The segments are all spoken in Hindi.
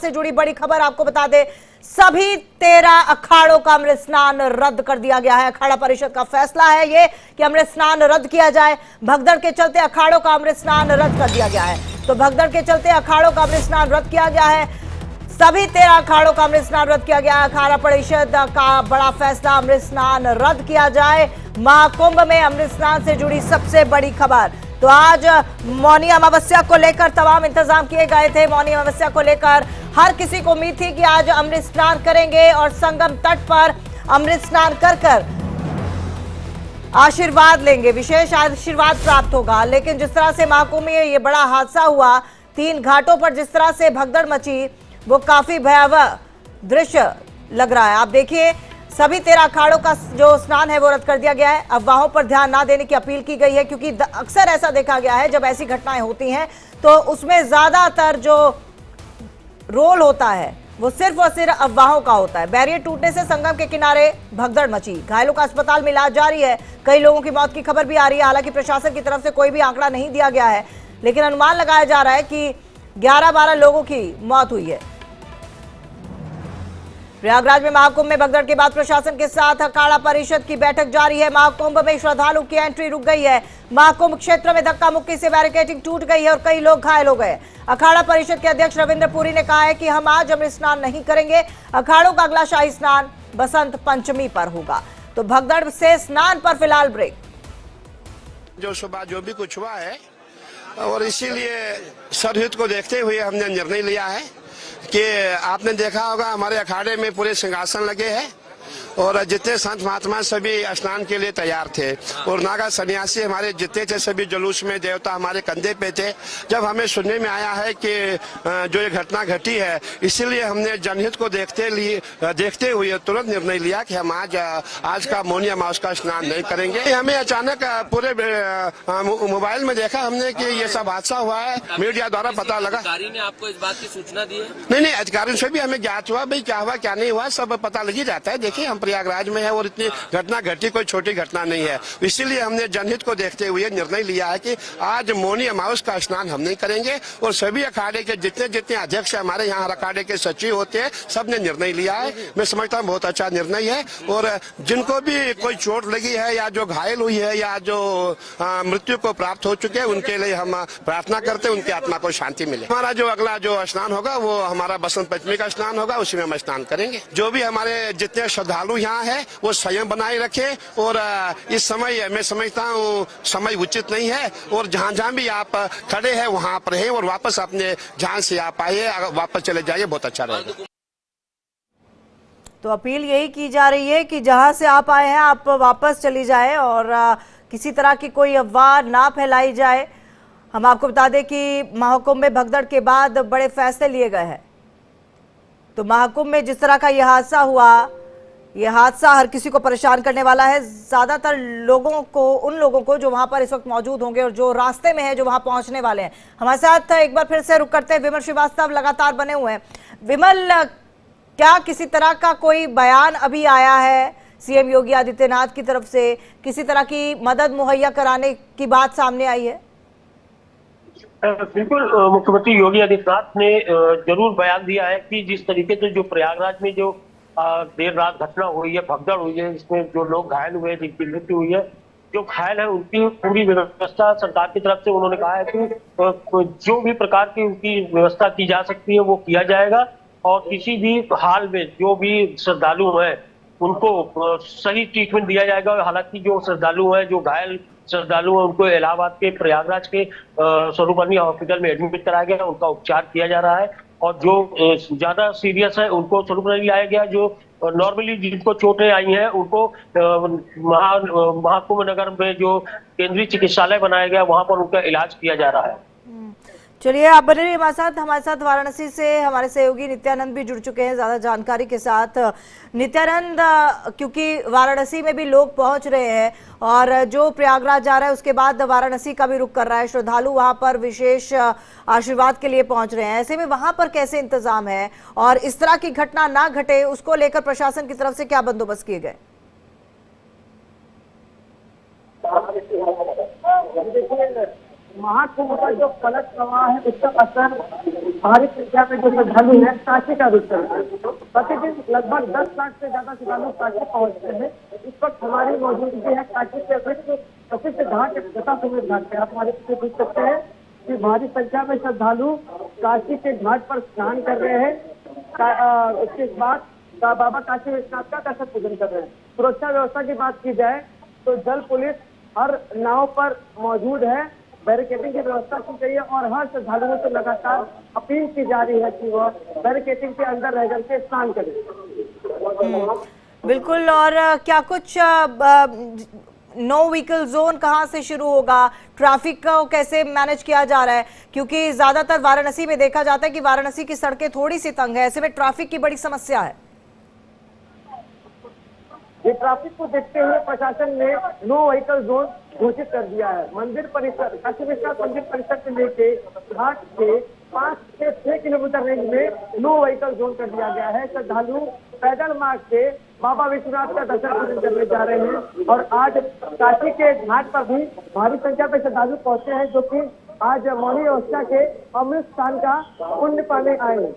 से जुड़ी बड़ी खबर आपको बता दें, सभी 13 अखाड़ों का अमृत स्नान रद्द कर दिया गया है। अखाड़ा परिषद का फैसला है ये कि अमृत स्नान रद्द किया जाए। भगदड़ के चलते अखाड़ों का अमृत स्नान रद्द कर दिया गया है। तो भगदड़ के चलते अखाड़ों का अमृत स्नान रद्द किया गया है। सभी 13 अखाड़ों का अमृत स्नान रद्द किया गया है। अखाड़ा परिषद का बड़ा फैसला, अमृत स्नान रद्द किया जाए। महाकुंभ में अमृत स्नान से जुड़ी सबसे बड़ी खबर। तो आज मौनी अमावस्या को लेकर तमाम इंतजाम किए गए थे। मौनी अमावस्या को लेकर हर किसी को उम्मीद थी कि आज अमृत स्नान करेंगे और संगम तट पर अमृत स्नान कर आशीर्वाद लेंगे, विशेष आशीर्वाद प्राप्त होगा। लेकिन जिस तरह से महाकुंभ में ये बड़ा हादसा हुआ, 3 घाटों पर जिस तरह से भगदड़ मची, वो काफी भयावह दृश्य लग रहा है। आप देखिए, सभी 13 अखाड़ों का जो स्नान है वो रद्द कर दिया गया है। अफवाहों पर ध्यान ना देने की अपील की गई है, क्योंकि अक्सर ऐसा देखा गया है जब ऐसी घटनाएं होती हैं तो उसमें ज्यादातर जो रोल होता है वो सिर्फ और सिर्फ अफवाहों का होता है। बैरियर टूटने से संगम के किनारे भगदड़ मची, घायलों का अस्पताल में इलाज जारी है। कई लोगों की मौत की खबर भी आ रही है। हालांकि प्रशासन की तरफ से कोई भी आंकड़ा नहीं दिया गया है, लेकिन अनुमान लगाया जा रहा है कि 11-12 लोगों की मौत हुई है। प्रयागराज में महाकुंभ में भगदड़ के बाद प्रशासन के साथ अखाड़ा परिषद की बैठक जारी है। महाकुंभ में श्रद्धालु की एंट्री रुक गई है। महाकुंभ क्षेत्र में धक्का मुक्की से बैरिकेडिंग टूट गई है और कई लोग घायल हो गए। अखाड़ा परिषद के अध्यक्ष रविंद्र पुरी ने कहा है कि हम आज अमृत स्नान नहीं करेंगे। अखाड़ों का अगला शाही स्नान बसंत पंचमी पर होगा। तो भगदड़ से स्नान पर फिलहाल ब्रेक। जो सुबह जो भी कुछ हुआ है और इसीलिए सरहित को देखते हुए हमने निर्णय लिया है कि आपने देखा होगा हमारे अखाड़े में पूरे सिंहासन लगे हैं और जितने संत महात्मा सभी स्नान के लिए तैयार थे और नागा सन्यासी हमारे जितने थे सभी जुलूस में, देवता हमारे कंधे पे थे। जब हमें सुनने में आया है कि जो ये घटना घटी है, इसीलिए हमने जनहित को देखते हुए तुरंत निर्णय लिया कि हम आज का मौनी अमावस का स्नान नहीं करेंगे। हमें अचानक पूरे मोबाइल में देखा हमने कि ये सब हादसा हुआ है, मीडिया द्वारा पता लगा। अधिकारी ने आपको इस बात की सूचना दी है? नहीं, अधिकारियों से भी हमें ज्ञात हुआ, भाई क्या हुआ क्या नहीं हुआ सब पता लग ही जाता है। देखिए, हम प्रयागराज में है और इतनी घटना घटी कोई छोटी घटना नहीं है। इसीलिए हमने जनहित को देखते हुए निर्णय लिया है कि आज मौनी अमावस का स्नान हम नहीं करेंगे और सभी अखाड़े के जितने अध्यक्ष हमारे यहाँ अखाड़े के सचिव होते हैं सबने निर्णय लिया है। मैं समझता हूँ बहुत अच्छा निर्णय है और जिनको भी कोई चोट लगी है या जो घायल हुई है या जो मृत्यु को प्राप्त हो चुके हैं उनके लिए हम प्रार्थना करते हैं उनकी आत्मा को शांति मिले। हमारा जो अगला जो स्नान होगा वो हमारा बसंत पंचमी का स्नान होगा, उसी में हम स्नान करेंगे। जो भी हमारे जितने श्रद्धालु यहाँ है वो संयम बनाए रखे और इस समय मैं समझता हूँ समय उचित नहीं है और जहाँ भी आप खड़े हैं वहाँ पर रहे और वापस अपने जहाँ से आप आए वापस चले जाइए, बहुत अच्छा रहेगा। तो अपील यही की जा रही है कि जहां से आप आए हैं आप वापस चली जाए और किसी तरह की कोई अफवाह ना फैलाई जाए। हम आपको बता दें कि महाकुंभ में भगदड़ के बाद बड़े फैसले लिए गए हैं। तो महाकुंभ में जिस तरह का यह हादसा हुआ, यह हादसा हर किसी को परेशान करने वाला है। ज्यादातर लोगों को, उन लोगों को जो वहां पर इस वक्त मौजूद होंगे और जो रास्ते में है, जो वहां पहुंचने वाले हैं। हमारे साथ एक बार फिर से रुक करते हैं, विमल श्रीवास्तव लगातार बने हुए हैं। विमल, क्या किसी तरह का कोई बयान अभी आया है सीएम योगी आदित्यनाथ की तरफ से, किसी तरह की मदद मुहैया कराने की बात सामने आई है? बिल्कुल, मुख्यमंत्री योगी आदित्यनाथ ने जरूर बयान दिया है कि जिस तरीके से जो प्रयागराज में जो देर रात घटना हुई है, भगदड़ हुई है, इसमें जो लोग घायल हुए हैं, जिनकी मृत्यु हुई है, जो घायल है उनकी पूरी व्यवस्था सरकार की तरफ से उन्होंने कहा है कि जो भी प्रकार की उनकी व्यवस्था की जा सकती है वो किया जाएगा और किसी भी हाल में जो भी श्रद्धालु हैं उनको सही ट्रीटमेंट दिया जाएगा। हालांकि जो श्रद्धालु हैं, जो घायल श्रद्धालु हैं, उनको इलाहाबाद के प्रयागराज के स्वरूपनी हॉस्पिटल में एडमिट कराया गया, उनका उपचार किया जा रहा है और जो ज्यादा सीरियस है उनको स्वरूपनी लाया गया। जो नॉर्मली जिनको चोटें आई हैं उनको महाकुंभ नगर में जो केंद्रीय चिकित्सालय बनाया गया वहां पर उनका इलाज किया जा रहा है। चलिए, आप बने रहिए हमारे साथ वाराणसी से हमारे सहयोगी नित्यानंद भी जुड़ चुके हैं ज्यादा जानकारी के साथ। नित्यानंद, क्योंकि वाराणसी में भी लोग पहुंच रहे हैं और जो प्रयागराज जा रहा है उसके बाद वाराणसी का भी रुख कर रहा है, श्रद्धालु वहां पर विशेष आशीर्वाद के लिए पहुंच रहे हैं, ऐसे में वहां पर कैसे इंतजाम है और इस तरह की घटना ना घटे उसको लेकर प्रशासन की तरफ से क्या बंदोबस्त किए गए? महाकुंभ का जो फलक प्रवाह है उसका असर भारी संख्या में जो श्रद्धालु है काशी का रुख करते हैं। प्रतिदिन लगभग 10 लाख से ज्यादा श्रद्धालु काशी पहुंचते हैं। इस वक्त हमारी मौजूदगी है काशी के प्रसिद्ध घाट जटासमेत घाट पे। आप हमारे पीछे देख सकते हैं कि भारी संख्या में श्रद्धालु काशी के घाट पर स्नान कर रहे हैं। उसके बाद बाबा काशी विश्वनाथ का कलश पूजन कर रहे हैं। सुरक्षा व्यवस्था की बात की जाए तो जल पुलिस हर नाव पर मौजूद है, बैरिकेडिंग की व्यवस्था की गई है और हर श्रद्धालुओं से लगातार अपील की जा रही है कि वह बैरिकेडिंग के अंदर रह करके स्नान करें। बिल्कुल। और क्या कुछ नो व्हीकल जोन कहाँ से शुरू होगा, ट्रैफिक को कैसे मैनेज किया जा रहा है? क्योंकि ज्यादातर वाराणसी में देखा जाता है कि वाराणसी की सड़कें थोड़ी सी तंग है, ऐसे में ट्रैफिक की बड़ी समस्या है। ये ट्रैफिक को देखते हुए प्रशासन ने नो व्हीकल जोन घोषित कर दिया है। मंदिर परिसर, काशी विश्वनाथ मंदिर परिसर से लेके घाट के 5 से 6 किलोमीटर रेंज में नो व्हीकल जोन कर दिया गया है। श्रद्धालु पैदल मार्ग से बाबा विश्वनाथ का दर्शन पूजन करने जा रहे हैं और आज काशी के घाट पर भी भारी संख्या में श्रद्धालु पहुंचे हैं, जो कि आज मौनी अवस्था के अमृत स्नान का पुण्य पाने आए हैं।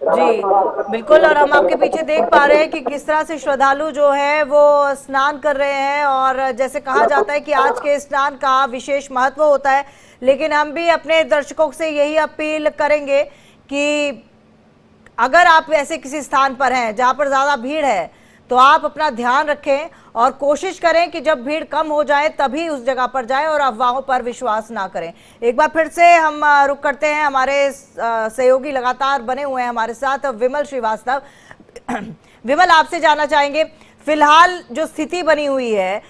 जी बिल्कुल। और हम आपके पीछे देख पा रहे हैं कि किस तरह से श्रद्धालु जो है वो स्नान कर रहे हैं और जैसे कहा जाता है कि आज के स्नान का विशेष महत्व होता है, लेकिन हम भी अपने दर्शकों से यही अपील करेंगे कि अगर आप ऐसे किसी स्थान पर हैं जहां पर ज्यादा भीड़ है तो आप अपना ध्यान रखें और कोशिश करें कि जब भीड़ कम हो जाए तभी उस जगह पर जाएं और अफवाहों पर विश्वास ना करें। एक बार फिर से हम रुक करते हैं, हमारे सहयोगी लगातार बने हुए हैं हमारे साथ, विमल श्रीवास्तव। विमल, आपसे जानना चाहेंगे, फिलहाल जो स्थिति बनी हुई है,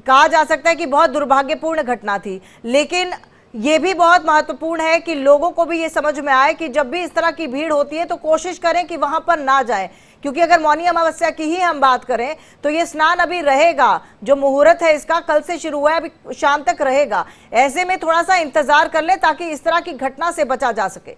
कहा जा सकता है कि बहुत दुर्भाग्यपूर्ण घटना थी, लेकिन ये भी बहुत महत्वपूर्ण है कि लोगों को भी ये समझ में आए कि जब भी इस तरह की भीड़ होती है तो कोशिश करें कि वहां पर ना जाएं, क्योंकि अगर मौनी अमावस्या की ही हम बात करें तो ये स्नान अभी रहेगा, जो मुहूर्त है इसका कल से शुरू हुआ है, अभी शाम तक रहेगा। ऐसे में थोड़ा सा इंतजार कर लें ताकि इस तरह की घटना से बचा जा सके।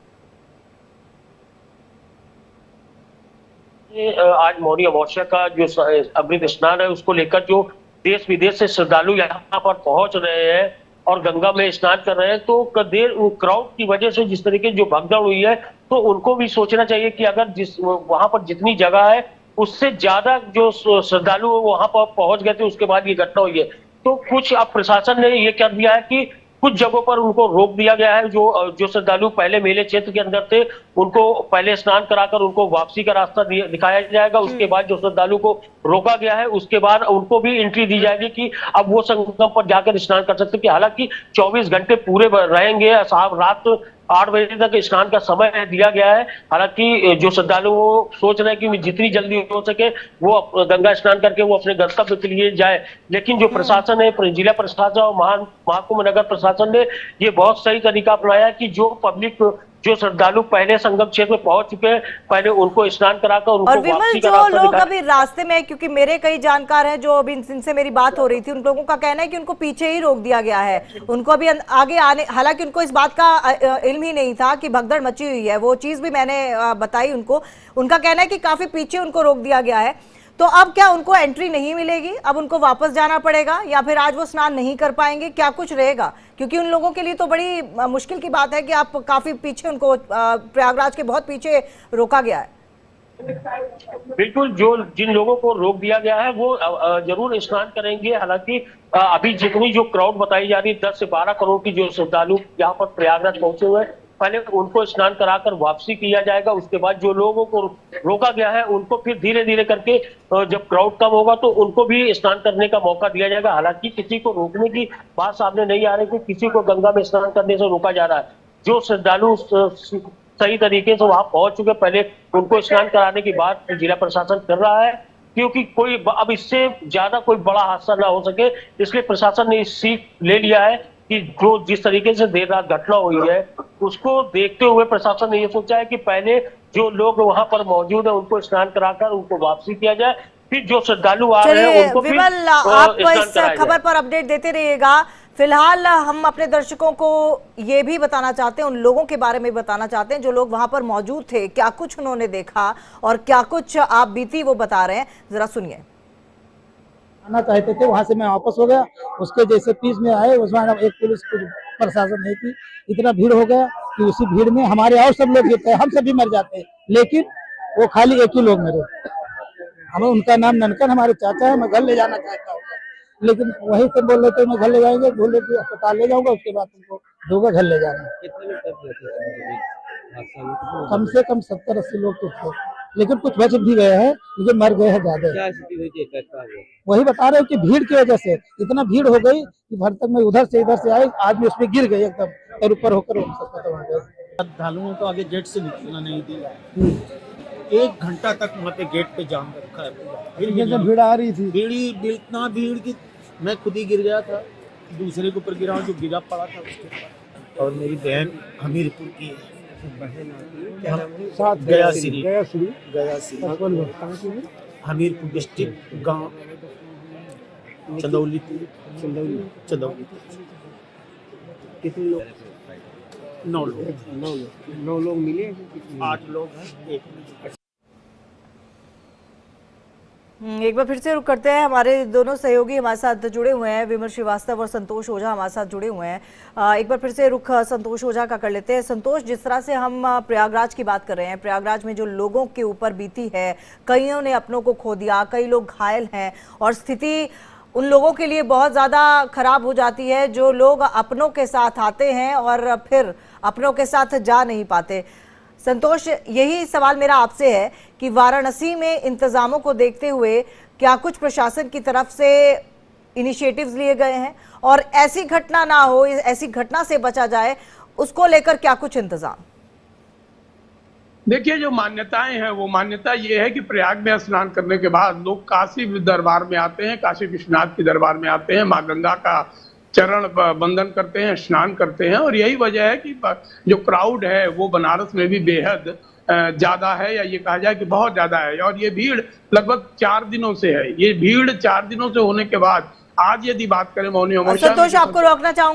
आज मौनी अमावस्या का जो अमृत स्नान है उसको लेकर जो देश विदेश से श्रद्धालु यहाँ पर पहुंच रहे हैं और गंगा में स्नान कर रहे हैं, तो क्राउड की वजह से जिस तरीके जो भगदड़ हुई है तो उनको भी सोचना चाहिए कि अगर वहां पर जितनी जगह है उससे ज्यादा जो श्रद्धालु वहां पर पहुंच गए थे उसके बाद ये घटना हुई है। तो कुछ अब प्रशासन ने ये कर दिया है कि कुछ जगहों पर उनको रोक दिया गया है। जो श्रद्धालु पहले मेले क्षेत्र के अंदर थे उनको पहले स्नान कराकर उनको वापसी का रास्ता दिखाया जाएगा। उसके बाद जो श्रद्धालु को रोका गया है उसके बाद उनको भी एंट्री दी जाएगी कि अब वो संगम पर जाकर स्नान कर सकते हैं। हालांकि 24 घंटे पूरे रहेंगे, साहब रात 8 बजे तक स्नान का समय दिया गया है। हालांकि जो श्रद्धालु वो सोच रहे हैं कि जितनी जल्दी हो सके वो गंगा स्नान करके वो अपने गंतव्य के लिए जाए, लेकिन जो प्रशासन है, जिला प्रशासन और महाकुंभ नगर प्रशासन ने ये बहुत सही तरीका अपनाया कि जो पब्लिक, जो श्रद्धालु पहले संगम क्षेत्र में पहुंच चुके हैं, पहले उनको स्नान कराकर उनको और विमल, जो लोग अभी रास्ते में, क्योंकि मेरे कई जानकार हैं जो अभी जिनसे मेरी बात हो रही थी, उन लोगों का कहना है कि उनको पीछे ही रोक दिया गया है, उनको अभी आगे आने, हालांकि उनको इस बात का इल्म ही नहीं था कि भगदड़ मची हुई है, वो चीज भी मैंने बताई उनको। उनका कहना है कि काफी पीछे उनको रोक दिया गया है। तो अब क्या उनको एंट्री नहीं मिलेगी, अब उनको वापस जाना पड़ेगा, या फिर आज वो स्नान नहीं कर पाएंगे, क्या कुछ रहेगा? क्योंकि उन लोगों के लिए तो बड़ी मुश्किल की बात है कि आप काफी पीछे, उनको प्रयागराज के बहुत पीछे रोका गया है। बिल्कुल, जो जिन लोगों को रोक दिया गया है वो जरूर स्नान करेंगे। हालांकि अभी जितनी जो क्राउड बताई जा रही है 10 से 12 करोड़ की जो श्रद्धालु यहाँ पर प्रयागराज पहुंचे हुए हैं, पहले उनको स्नान कराकर वापसी किया जाएगा। उसके बाद जो लोगों को रोका गया है उनको फिर धीरे धीरे करके जब क्राउड कम होगा तो उनको भी स्नान करने का मौका दिया जाएगा। हालांकि किसी को रोकने की बात सामने नहीं आ रही कि किसी को गंगा में स्नान करने से रोका जा रहा है। जो श्रद्धालु सही तरीके से वहां पहुंच चुके, पहले उनको स्नान कराने की बात जिला प्रशासन कर रहा है, क्योंकि कोई अब इससे ज्यादा कोई बड़ा हादसा ना हो सके, इसलिए प्रशासन ने इस सीख ले लिया है कि जो जिस तरीके से देर रात घटना हुई है उसको देखते हुए प्रशासन ने ये सोचा है कि पहले जो लोग वहां पर मौजूद है उनको स्नान कराकर उनको वापसी किया जाए, फिर जो श्रद्धालु आ रहे हैं उनको विमल, आप इस खबर पर अपडेट देते रहिएगा। फिलहाल हम अपने दर्शकों को ये भी बताना चाहते हैं, उन लोगों के बारे में बताना चाहते हैं जो लोग वहां पर मौजूद थे, क्या कुछ उन्होंने देखा और क्या कुछ आप बीती वो बता रहे हैं, जरा सुनिए। आना चाहते थे, वहां से मैं वापस हो गया, उसके जैसे पीस में आए उसमें एक पुलिस प्रशासन नहीं थी, इतना भीड़ हो गया कि उसी भीड़ में हमारे और सब लोग गिरते हैं, हम सभी मर जाते हैं, लेकिन वो खाली एक ही लोग मरे। हमें उनका नाम ननकन, हमारे चाचा है, मैं घर ले जाना चाहता हूँ, लेकिन वहीं से बोल रहे थे मैं घर ले जाएंगे, बोले कि अस्पताल ले जाऊंगा, उसके बाद तुमको दोगे घर ले जाना। कम से कम 70-80 लोग तो थे, लेकिन कुछ बच भी गए हैं, लेकिन मर गए हैं ज्यादा। वही बता रहे हैं कि भीड़ की वजह से इतना भीड़ हो गई कि भर तक में उधर से इधर से आए, आदमी उसमें गिर गए एकदम और ऊपर होकर खत्म हो गए। श्रद्धालुओं को आगे गेट से निकलना नहीं दिया। 1 घंटा तक वहाँ पे गेट पे जाम रखा है पूरा। भीड़ आ रही थी, इतना भीड़ की मैं खुद ही गिर गया था, दूसरे के ऊपर गिरा, जो गिरा पड़ा था उसके ऊपर। और मेरी बहन हमीरपुर की है, गया श्री हमीरपुर डिस्ट्रिक्ट, गांव चंदौली। कितने लोग? 9 लोग मिले, 8 लोग हैं, 1 एक बार फिर से रुक करते हैं। हमारे दोनों सहयोगी हमारे साथ जुड़े हुए हैं, विमल श्रीवास्तव और संतोष ओझा हमारे साथ जुड़े हुए हैं। एक बार फिर से रुख संतोष ओझा का कर लेते हैं। संतोष, जिस तरह से हम प्रयागराज की बात कर रहे हैं, प्रयागराज में जो लोगों के ऊपर बीती है, कईयों ने अपनों को खो दिया, कई लोग घायल हैं और स्थिति उन लोगों के लिए बहुत ज़्यादा खराब हो जाती है जो लोग अपनों के साथ आते हैं और फिर अपनों के साथ जा नहीं पाते। संतोष, यही सवाल मेरा आपसे है कि वाराणसी में इंतजामों को देखते हुए क्या कुछ प्रशासन की तरफ से इनिशिएटिव्स लिए गए हैं, और ऐसी घटना ना हो, ऐसी घटना से बचा जाए, उसको लेकर क्या कुछ इंतजाम? देखिए, जो मान्यताएं हैं वो मान्यता ये है कि प्रयाग में स्नान करने के बाद लोग काशी दरबार में आते हैं, काशी विश्वनाथ के दरबार में आते हैं, माँ गंगा का चरण बंदन करते हैं, स्नान करते हैं। और यही वजह है कि जो क्राउड है वो बनारस में भी बेहद ज्यादा है, या ये कहा जाए कि बहुत ज्यादा है। और ये भीड़ लगभग 4 दिनों से है। ये भीड़ 4 दिनों से होने के बाद आज यदि बात करें मौनी अमावस्या, संतोष, आपको रोकना चाहूंगा।